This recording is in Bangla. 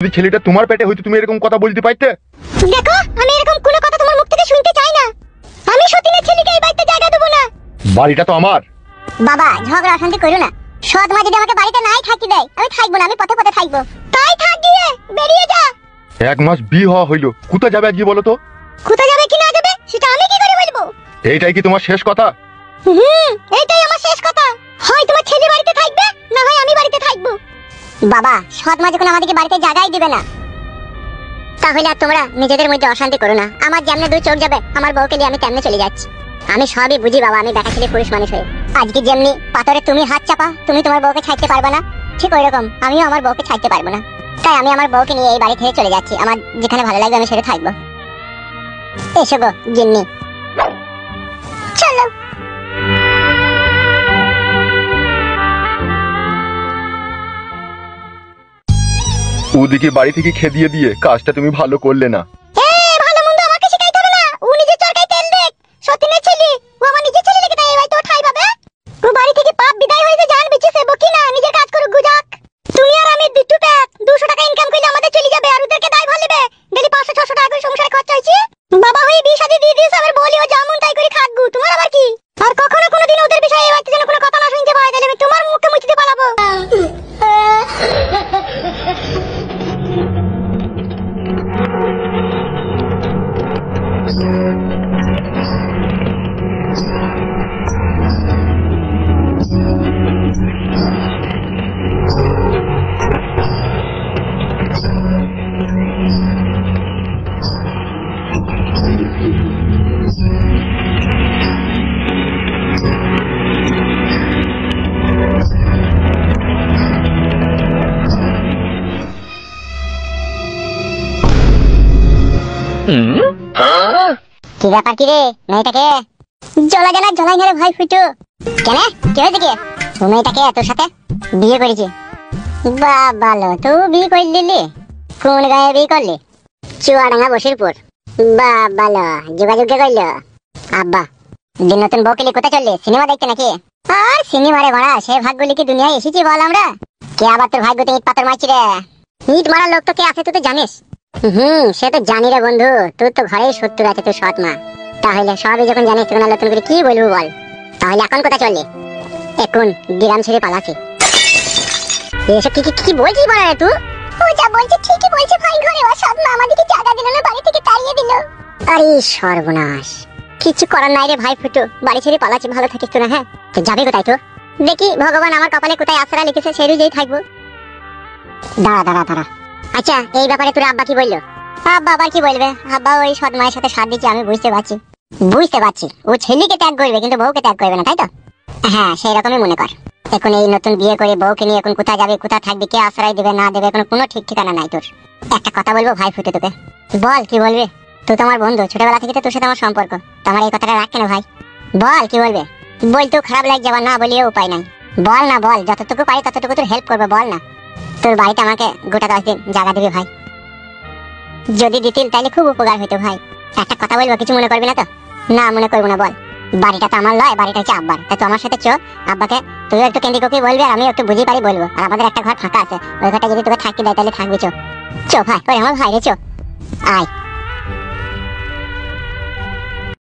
যদি ছেলেটা তোমার পেটে হইতো তুমি এরকম কথা বলতে পারতে? দেখো, আমি এরকম কোনো কথা তোমার মুখ থেকে শুনতে চাই না। আমি সতীনের ছেলেকে এই বাড়িতে জায়গা দেব না। বাড়িটা তো আমার। বাবা, ঝগড়া অশান্তি করো না। সৎ মা যদি আমাকে বাড়িতে নাই থাকতে দেয়, আমি থাকবো না, আমি পথে পথে থাকবো। তাই থাক গিয়ে, বেরিয়ে যা। 1 মাস বিয়ে হওয়া হইলো, কোথায় যাবে আজকে বলো তো? কোথায় যাবে কি না যাবে সেটা আমি কি করে বলবো? এইটাই কি তোমার শেষ কথা? এইটাই আমার শেষ কথা। হয় তোমার ছেলে বাড়িতে থাকবে, না হয় আমি বাড়িতে থাকবো। বাবা, সৎ মা যখন আমাদেরকে বাড়িতে জায়গাই দিবে না, তাহলে আর তোমরা নিজেদের মধ্যে অশান্তি করো না। আমার যেমনে দুই চোখ যাবে আমার বউকে নিয়ে আমি তেমনে চলে যাচ্ছি। আমি সবই বুঝি বাবা, আমি বেটা ছেলে পুরুষ মানুষ হয়ে। আজকে যেমনি পাথরে তুমি হাত চাপা, তুমি তোমার বউকে ছাড়তে পারবে না, ঠিক ওই রকম আমিও আমার বউকে ছাড়তে পারবো না। তাই আমি আমার বউকে নিয়ে এই বাড়ি থেকে চলে যাচ্ছি। আমার যেখানে ভালো লাগবে আমি সেটা থাকবো। এসো গো জিন্নি, চলো। ওদিকে বাড়ি থেকে খেদিয়ে দিয়ে কাজটা তুমি ভালো করলে না। ভালো মন্দ আমাকে শিখাইতে হবে না। ও নিজে চরকায় তেল দেখ, সতীনের ছেলে। ও আমার নিজের ছেলে লেগে তাই ভাই তো ঠাই পাবে। ও বাড়ি থেকে পাপ বিদায় হয়েছে, জান বেঁচে সেবো কি না, নিজের কাজ করুক গুজাক। তুমি আর আমি দুটো প্যাক 200 টাকা ইনকাম করলে আমাদের চলে যাবে, আর ওদেরকে দায় ভালো নেবে। ডেলি 500-600 টাকা করে সংসারে খরচ হইছে। বাবা হয়ে বিয়ে শাদী দিয়ে দিস, আমার বলি ও যেমন তাই করে খাকগু। তোমার আবার কি? আর কখনো কোনোদিন ওদের বিষয়ে এই বাড়িতে যেন কোনো কথা না শুনতে পাই, তাহলে আমি তোমার মুখে মুছিতে পালাবো। কি ব্যাপার কি রে? মেয়েটাকে জ্বলা জানা জ্বলাই না রে ভাই ফুটু। কেন, কি হয়েছে কি? ও মেয়েটাকে তোর সাথে বিয়ে করেছি? বাবালো, তুই বিয়ে করে নিলি? কোন গায়ে বিয়ে করলি? চুয়াডাঙ্গা বসিরপুর। বাবালো, যোগাযোগ কে করলো? আব্বা। দিন নতুন বউকে কোথায় চললি? সিনেমা দেখতে নাকি? আর সিনেমা রে ভাড়া, সে ভাগ্যলি কি দুনিয়ায় এসেছি বল আমরা? কে আবার তোর ভাগ্যতে ইট পাথর মারছি রে? ইট মারার লোক তো কে আছে তুই তো জানিস। সে তো জানি রে বন্ধু, তোর তো ঘরেই শত্রু আছে তোর সৎ মা। তাহলে সবই যখন জানিস তখন নতুন করে কি বলবো বল? তাহলে এখন কোথায় চললি? এখন গ্রাম ছেড়ে পালাছি। এসব কি কি কি বলছিস বল রে তুই? ও যা বলছে ঠিকই বলছে ভাই, ঘরে ওর সৎ মা আমাদেরকে জায়গা দিল না, বাড়ি থেকে তাড়িয়ে দিল। আরে সর্বনাশ, কিছু করার নাই রে ভাই ফুটু, বাড়ি ছেড়ে পালাচ্ছি। ভালো থাকিস তো না? হ্যাঁ, তো যাবে কোথায়? তো দেখি ভগবান আমার কপালে কোথায় আশরা লিখেছে সেই অনুযায়ী থাকবো। দাঁড়া দাঁড়া দাঁড়া। আচ্ছা, এই ব্যাপারে তোর আব্বা কি বললো? আব্বা আবার কি বলবে? আব্বা ওই সৎ মায়ের সাথে সাথ দিচ্ছে, আমি বুঝতে পারছি। ও ছেলেকে ত্যাগ করবে কিন্তু বউকে ত্যাগ করবে না, তাই তো? হ্যাঁ, সেই রকমই মনে কর। এখন এই নতুন বিয়ে করে বউকে নিয়ে এখন কোথায় যাবে, কোথায় থাকবে, কে আশ্রয় দেবে না দেবে, কোনো ঠিক ঠিকানা নাই তোর। একটা কথা বলবো ভাই ফুটে তোকে। বল, কি বলবে? তুই তো আমার বন্ধু, ছোটবেলা থেকে তো তোর সাথে আমার সম্পর্ক। তোমার এই কথাটা রাখ কেন ভাই? বল, কি বলবে? বলতেও খারাপ লাগে যাবার, না বলিও উপায় নাই। বল না, বল, যতটুকু পারি ততটুকু তোর হেল্প করবে, বল না। তোর বাড়িতে আমাকে গোটা 10 দিন জায়গা দিবি ভাই? যদি দিতিল তাহলে খুব উপকার হইতো ভাই। একটা কথা বলবো, কিছু মনে করবি না তো? না, মনে করবো না। বল। বাড়িটা তো আমার লয়, বাড়িটা হচ্ছে আব্বার। তাই তো আমার সাথে চো, আব্বাকে তুইও একটু কেন্দ্রিক বলবি আর আমিও একটু বুঝি পারি বলবো। আর আমাদের একটা ঘর ফাঁকা আছে, ওই ঘরটা যদি তোকে থাকতে দেয় তাহলে থাকবি। চো চো ভাই, ওরে আমার ভাই রে, চো আয়।